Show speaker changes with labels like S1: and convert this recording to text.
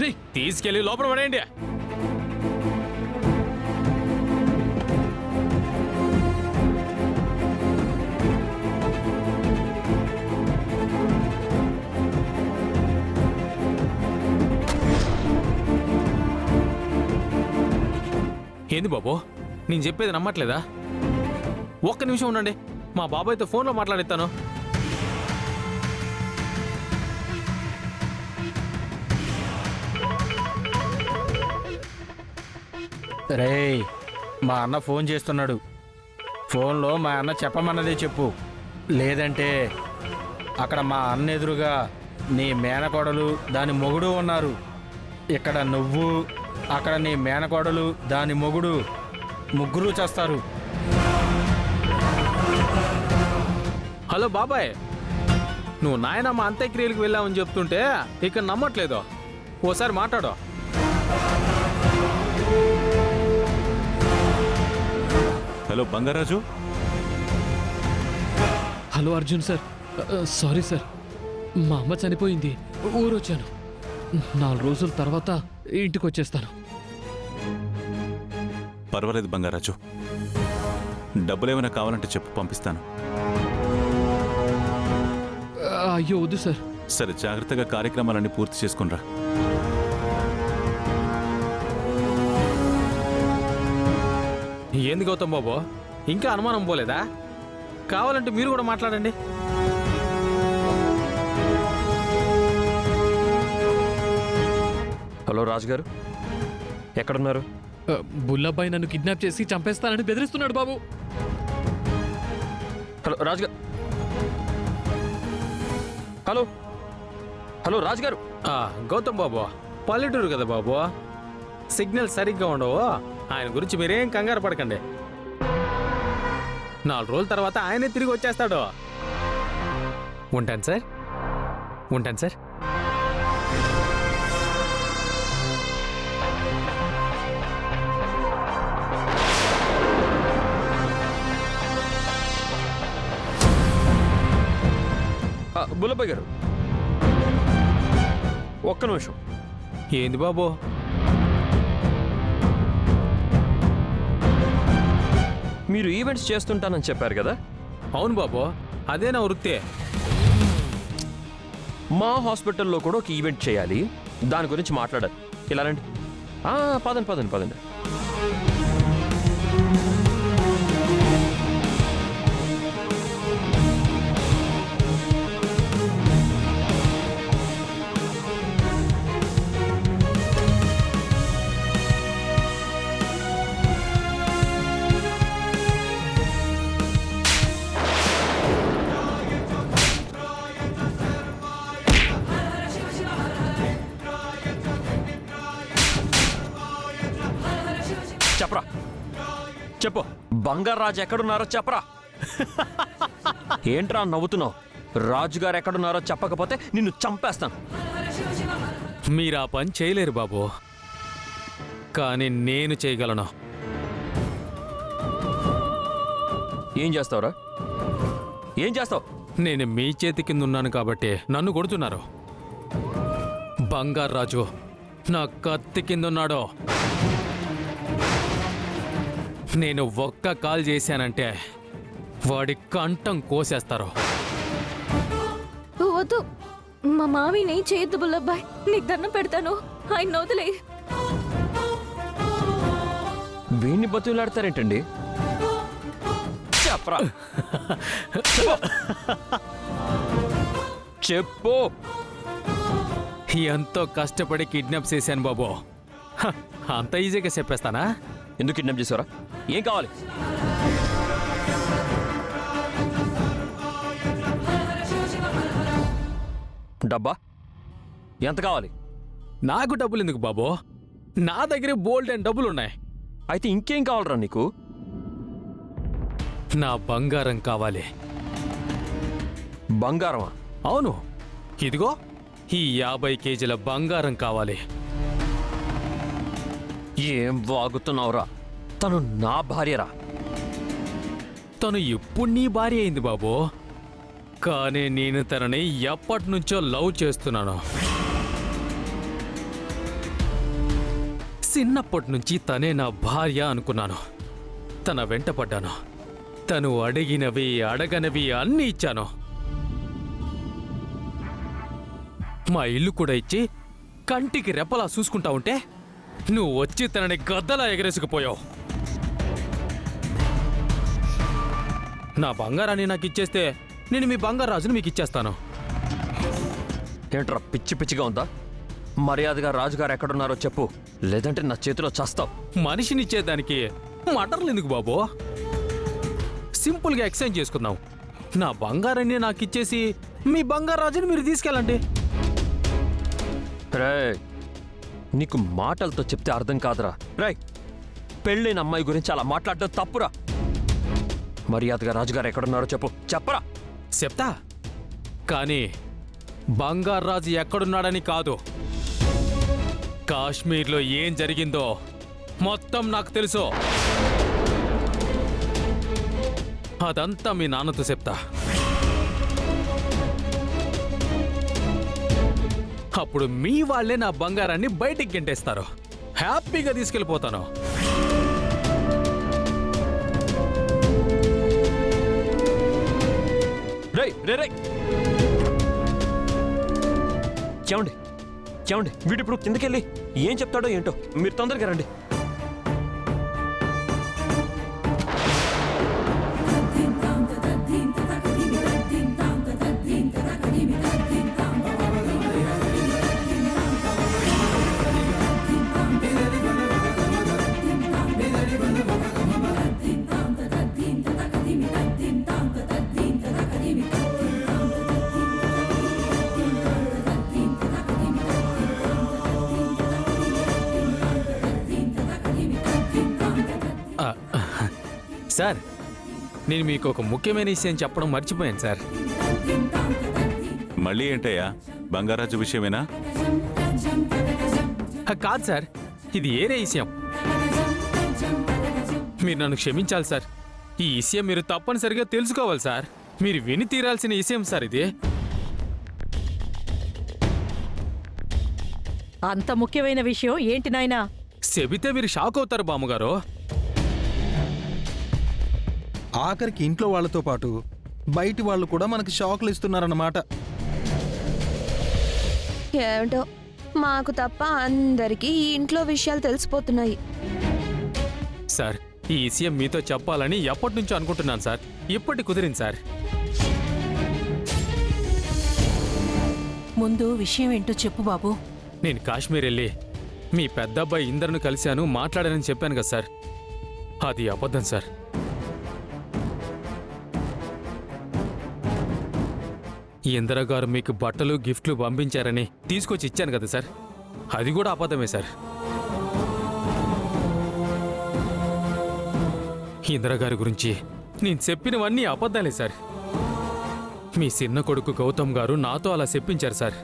S1: రే తీసుకెళ్ళి లోపల పడేయండి. ఏంది బాబు, నేను చెప్పేది నమ్మట్లేదా? ఒక్క నిమిషం ఉండండి, మా బాబాయ్తో ఫోన్లో మాట్లాడిస్తాను.
S2: రేయ్, మా అన్న ఫోన్ చేస్తున్నాడు. ఫోన్లో మా అన్న చెప్పమన్నదే చెప్పు, లేదంటే అక్కడ మా అన్న ఎదురుగా నీ మేనకోడలు దాని మొగుడు ఉన్నారు. ఇక్కడ నువ్వు, అక్కడ నీ మేనకోడలు దాని మొగుడు, ముగ్గురు చేస్తారు.
S1: హలో బాబాయ్, నువ్వు నాయనమ్మ అంత్యక్రియలకు వెళ్ళావని చెప్తుంటే ఇక్కడ నమ్మట్లేదు. ఓసారి మాట్లాడు.
S3: Hello Bangaraju.
S4: Hello Arjun sir, sorry sir, మా అమ్మ చనిపోయింది, ఊరొచ్చాను. 4 రోజుల తర్వాత ఇంటికి వచ్చేస్తాను.
S3: పర్వాలేదు బంగారాజు, డబ్బులేమైనా కావాలంటే చెప్పు, పంపిస్తాను.
S4: అయ్యో వద్దు సార్.
S3: సరే, జాగ్రత్తగా కార్యక్రమాలన్నీ పూర్తి చేసుకునిరా.
S1: ఏంది గౌతమ్ బాబు, ఇంకా అనుమానం పోలేదా? కావాలంటే మీరు కూడా మాట్లాడండి.
S5: హలో రాజుగారు, ఎక్కడున్నారు?
S4: బుల్లబ్బాయి నన్ను కిడ్నాప్ చేసి చంపేస్తానని బెదిరిస్తున్నాడు బాబు.
S5: హలో రాజుగారు, హలో హలో రాజుగారు.
S1: గౌతమ్ బాబు, పల్లెటూరు కదా బాబు, సిగ్నల్ సరిగ్గా ఉండవు. ఆయన గురించి మీరేం కంగారు పడకండి. 4 రోజుల తర్వాత ఆయనే తిరిగి వచ్చేస్తాడు. ఉంటాను సార్, ఉంటాను సార్.
S5: బుల్లబ్బాయి గారు, ఒక్క నిమిషం.
S1: ఏంది బాబు?
S5: మీరు ఈవెంట్స్ చేస్తుంటానని చెప్పారు కదా?
S1: అవును బాబు, అదే నా వృత్తి.
S5: మా హాస్పిటల్లో కూడా ఒక ఈవెంట్ చేయాలి, దాని గురించి మాట్లాడాలి. ఇలా రండి. పదండి పదండి పదండి. చెప్పరా, చెప్పు. బంగారాజు ఎక్కడున్నారో చెప్పరా. ఏంట్రా నవ్వుతున్నావు? రాజుగారు ఎక్కడున్నారో చెప్పకపోతే నిన్ను చంపేస్తాను.
S1: మీరు ఆ పని చేయలేరు బాబు, కానీ నేను చేయగలను.
S5: ఏం చేస్తావురా? ఏం చేస్తావు?
S1: నేను మీ చేతి కింద ఉన్నాను కాబట్టి నన్ను కొడుతున్నారు. బంగారాజు నా కత్తి కింద ఉన్నాడు. నేను ఒక్క కాల్ చేశానంటే వాడి కంఠం కోసేస్తారు.
S6: వద్దు, మా మామిని చేయొద్దు బుల్లబ్బాయ్, నీకు దండం పెడతాను, ఆయన వదిలే.
S5: వీణ్ణి బతులాడతారేంటండి? చెప్పరా, చెప్పు.
S1: ఎంతో కష్టపడి కిడ్నాప్ చేశాను బాబు. అంత ఈజీగా చెప్పేస్తానా?
S5: ఎందుకు కిడ్నాప్ చేసావరా? ఏం కావాలి? డబ్బా ఎంత కావాలి?
S1: నాకు డబ్బులు ఎందుకు బాబు, నా దగ్గరే బోల్డ్ అండ్ డబ్బులున్నాయి.
S5: అయితే ఇంకేం కావాలరా నీకు?
S1: నా బంగారం కావాలి.
S5: బంగారమా?
S1: అవును, ఇదిగో ఈ 50 కేజీల బంగారం కావాలి.
S5: ఏం వాగుతున్నావురా? తను నా భార్యరా.
S1: తను ఎప్పుడు నీ భార్య అయింది బాబు, కానీ నేను తనని ఎప్పటి నుంచో లవ్ చేస్తున్నాను. చిన్నప్పటి నుంచి తనే నా భార్య అనుకున్నాను. తన వెంట పడ్డాను. తను అడిగినవి అడగనవి అన్నీ ఇచ్చాను. మా ఇల్లు కూడా ఇచ్చి కంటికి రెప్పలా చూసుకుంటా ఉంటే నువ్వు వచ్చి తనని గద్దలా ఎగరేసుకుపోయావు. నా బంగారాన్ని నాకు ఇచ్చేస్తే నేను మీ బంగారు రాజుని మీకు ఇచ్చేస్తాను.
S5: ఏంట్రా పిచ్చి పిచ్చిగా ఉందా? మర్యాదగా రాజుగారు ఎక్కడున్నారో చెప్పు, లేదంటే నా చేతిలో చస్తావు.
S1: మనిషినిచ్చేదానికి మటర్లు ఎందుకు బాబు? సింపుల్గా ఎక్స్చేంజ్ చేసుకుందాం. నా బంగారాన్ని నాకు ఇచ్చేసి మీ బంగారు రాజుని మీరు తీసుకెళ్ళండి.
S5: రే, నీకు మాటలతో చెప్తే అర్థం కాదురా. రే, పెళ్ళైన అమ్మాయి గురించి అలా మాట్లాడడం తప్పురా. మర్యాదగా రాజుగారు ఎక్కడున్నారో చెప్పరా.
S1: చెప్తా, కానీ బంగారు రాజు ఎక్కడున్నాడని కాదు, కాశ్మీర్లో ఏం జరిగిందో మొత్తం నాకు తెలుసు. అదంతా మీ నాన్నతో చెప్తా. అప్పుడు మీ వాళ్ళే నా బంగారాన్ని బయటికి గెంటేస్తారు. హ్యాపీగా తీసుకెళ్ళిపోతాను.
S5: రేయ్ రే రే చెవండి చెవండి, వీడిప్పుడు కిందకెళ్ళి ఏం చెప్తాడో ఏంటో, మీరు తొందరగా రండి.
S1: సార్, నేను మీకు ఒక ముఖ్యమైన విషయం చెప్పడం మర్చిపోయాను సార్.
S3: మళ్ళీ ఏంటయ్యా, బంగారాజు విషయమేనా?
S1: కాదు సార్, ఇది ఏరే విషయం. మీరు నన్ను క్షమించాలి సార్. ఈ విషయం మీరు తప్పనిసరిగా తెలుసుకోవాలి సార్. మీరు విని తీరాల్సిన విషయం సార్ ఇది.
S7: అంత ముఖ్యమైన విషయం ఏంటి నాయనా?
S1: చెబితే మీరు షాక్ అవుతారు బామ్మగారు.
S8: ఆఖరికి ఇంట్లో వాళ్ళతో పాటు బయటి వాళ్ళు కూడా మనకి షాకులు ఇస్తున్నారన్నమాట.
S6: ఏమిటో మాకు తప్ప అందరికీ ఈ ఇంట్లో విషయాలు తెలిసిపోతున్నాయి.
S1: సార్, ఈ విషయం మీతో చెప్పాలని ఎప్పటి నుంచో అనుకుంటున్నాను సార్. ఇప్పటి కుదిరింది సార్.
S7: ముందు విషయం ఏంటో చెప్పు బాబు.
S1: నేను కాశ్మీర్ వెళ్ళి మీ పెద్దబ్బాయి ఇందర్ను కలిశాను, మాట్లాడానని చెప్పాను కదా సార్. అది అబద్ధం సార్. ఇందిరా గారు మీకు బట్టలు గిఫ్ట్లు పంపించారని తీసుకొచ్చి ఇచ్చాను కదా సార్. అది కూడా అబద్ధమే సార్. ఇందిరా గారి గురించి నేను చెప్పినవన్నీ అబద్ధాలే సార్. మీ చిన్న కొడుకు గౌతమ్ గారు నాతో అలా చెప్పించారు సార్.